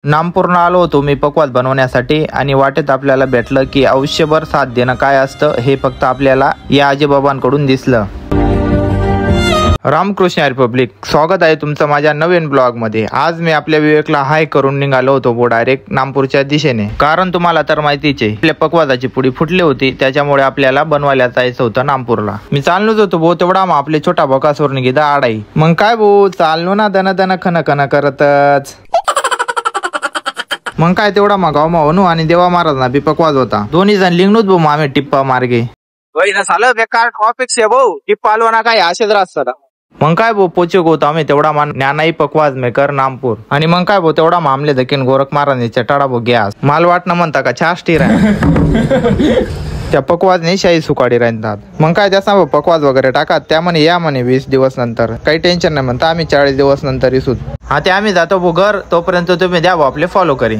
नामपूरला आलो होतो मी पक्वाद बनवण्यासाठी आणि वाटेत आपल्याला भेटलं की आयुष्यभर साथ देणं काय असतं हे फक्त आपल्याला या आजीबाबांकडून दिसलं। रामकृष्ण रिपब्लिक, स्वागत आहे तुमचं माझ्या नवीन ब्लॉग मध्ये। आज मी आपल्या विवेकला हाय करून निघालो होतो डायरेक्ट नामपूरच्या दिशेने, कारण तुम्हाला तर माहितीच आहे आपल्या पक्वादाची पुडी फुटली होती, त्याच्यामुळे आपल्याला बनवायला जायचं होतं नामपूरला। मी चाललोच होतो भाऊ, तेवढा मग आपले छोटा बकासूर निघिदा आडाई। मग काय भाऊ चाललो ना दना दना खन खन करतच। मग काय तेवढा मग गाव म्हणू आणि देवा महाराज ना बी पकवाज होता, दोन्ही जण लिंगणूच भाऊ आम्ही टिप्पा मार्गे झालं बेकार टॉपिक्स आहे भाऊ, टिप्पा आलो ना काय असेच राहत। मग काय भाऊ पोचक होतो आम्ही तेवढा मान ज्ञानाई पकवाज मेकर नामपूर, आणि मग काय भाऊ तेवढा मामले दखीन गोरख महाराज चटाडा भाऊ गॅस माल वाटणं म्हणता का छाष्टी त्या पकवाजने शाही सुकाडी राहतात। मग काय त्याचा पकवाज वगैरे टाकात, त्या म्हणे या म्हणे 20 दिवस नंतर, काही टेन्शन नाही म्हणता आम्ही 40 दिवस नंतर इसू। हा ते आम्ही जातो भाऊ घर, तोपर्यंत तुम्ही द्या भाऊ आपले फॉलो करी।